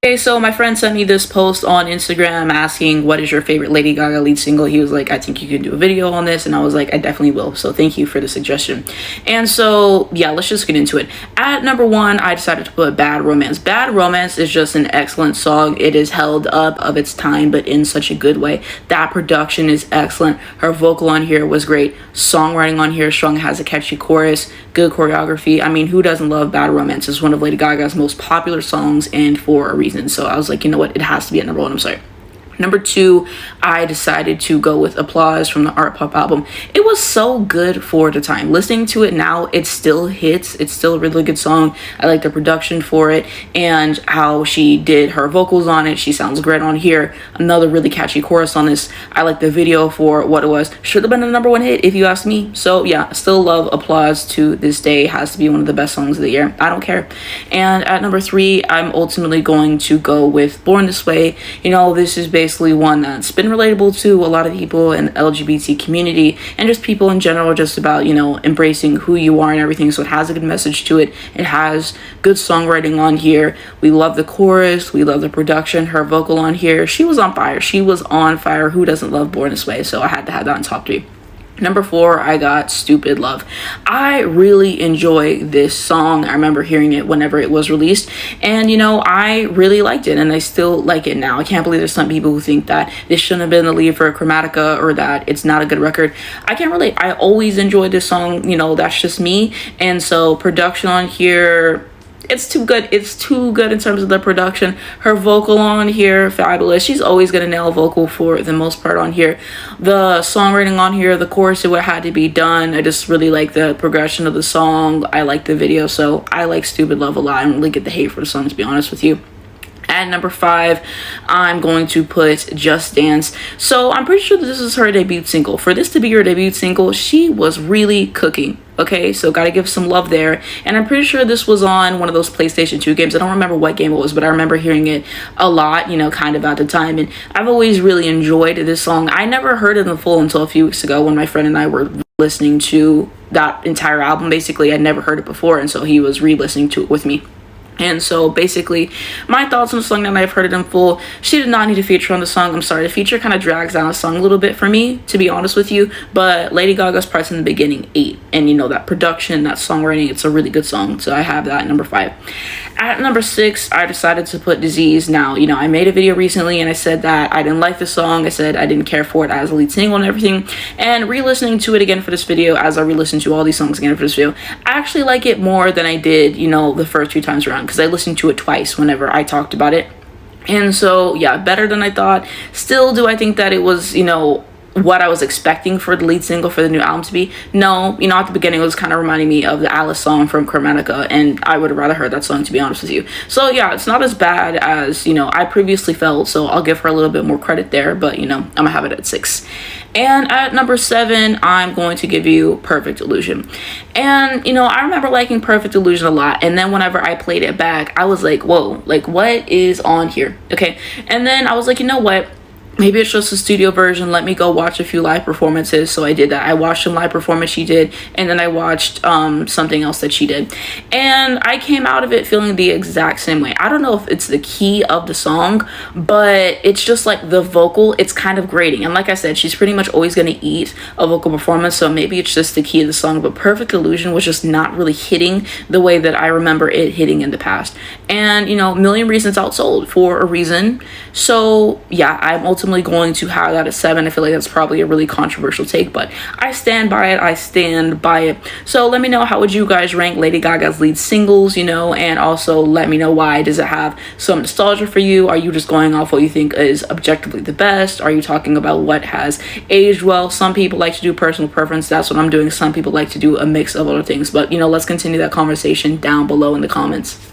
Okay, so my friend sent me this post on Instagram asking, what is your favorite Lady Gaga lead single? He was like, I think you could do a video on this. And I was like, I definitely will. So thank you for the suggestion. And so, yeah, let's just get into it. At number one, I decided to put Bad Romance. Bad Romance is just an excellent song. It is held up of its time, but in such a good way. That production is excellent. Her vocal on here was great. Songwriting on here is strong. It has a catchy chorus, good choreography. I mean, who doesn't love Bad Romance? It's one of Lady Gaga's most popular songs, and for a reason. So I was like, you know what, it has to be at number one. I'm sorry. Number two, I decided to go with Applause from the Art Pop album. It was so good for the time. Listening to it now, it still hits. It's still a really good song. I like the production for it and how she did her vocals on it. She sounds great on here. Another really catchy chorus on this. I like the video for what it was. Should have been a number one hit if you ask me. So yeah, still love Applause to this day. Has to be one of the best songs of the year. I don't care. And at number three, I'm ultimately going to go with Born This Way. You know, this is basically one that's been relatable to a lot of people in the LGBT community and just people in general, just about, you know, embracing who you are and everything. So it has a good message to it. It has good songwriting on here. We love the chorus. We love the production. Her vocal on here, she was on fire. She was on fire. Who doesn't love Born This Way? So I had to have that in top three. Number four, I got Stupid Love. I really enjoy this song. I remember hearing it whenever it was released, and you know, I really liked it, and I still like it now. I can't believe there's some people who think that this shouldn't have been the lead for Chromatica or that it's not a good record. I can't relate. I always enjoyed this song. You know, that's just me. And so production on here, it's too good. It's too good in terms of the production. Her vocal on here, fabulous. She's always gonna nail a vocal for the most part on here. The songwriting on here, the chorus, it had to be done. I just really like the progression of the song. I like the video, so I like Stupid Love a lot. I don't really get the hate for the song, to be honest with you. At number five, I'm going to put Just Dance. So I'm pretty sure that this is her debut single. For this to be her debut single, she was really cooking. Okay, so gotta give some love there. And I'm pretty sure this was on one of those PlayStation 2 games. I don't remember what game it was, but I remember hearing it a lot, you know, kind of at the time. And I've always really enjoyed this song. I never heard it in full until a few weeks ago when my friend and I were listening to that entire album. Basically, I'd never heard it before, and so he was re-listening to it with me. And so basically, my thoughts on the song now that I've heard it in full, she did not need a feature on the song. I'm sorry, the feature kind of drags down the song a little bit for me, to be honest with you. But Lady Gaga's parts in the beginning ate. And you know, that production, that songwriting, it's a really good song. So I have that at number five. At number six, I decided to put Disease. Now, you know, I made a video recently and I said that I didn't like the song. I said I didn't care for it as a lead single and everything. And re-listening to it again for this video, as I re-listened to all these songs again for this video, I actually like it more than I did, you know, the first two times around. Because I listened to it twice whenever I talked about it. And so, yeah, better than I thought. Still, do I think that it was, you know, what I was expecting for the lead single for the new album to be? No, you know, at the beginning it was kind of reminding me of the Alice song from Chromatica, and I would have rather heard that song, to be honest with you. So yeah, it's not as bad as, you know, I previously felt, so I'll give her a little bit more credit there, but you know, I'm gonna have it at 6. And at number 7, I'm going to give you Perfect Illusion. And you know, I remember liking Perfect Illusion a lot, and then whenever I played it back, I was like, whoa, like what is on here? Okay, and then I was like, you know what, maybe it's just a studio version. Let me go watch a few live performances. So I did that. I watched some live performance she did, and then I watched something else that she did, and I came out of it feeling the exact same way. I don't know if it's the key of the song, but it's just like the vocal, it's kind of grating. And like I said, she's pretty much always going to eat a vocal performance, so maybe it's just the key of the song. But Perfect Illusion was just not really hitting the way that I remember it hitting in the past. And you know, Million Reasons outsold for a reason. So yeah, I'm ultimately going to have that at 7. I feel like that's probably a really controversial take, but I stand by it. I stand by it. So let me know, how would you guys rank Lady Gaga's lead singles, you know, and also let me know, why does it have some nostalgia for you? Are you just going off what you think is objectively the best? Are you talking about what has aged well? Some people like to do personal preference. That's what I'm doing. Some people like to do a mix of other things, but you know, let's continue that conversation down below in the comments.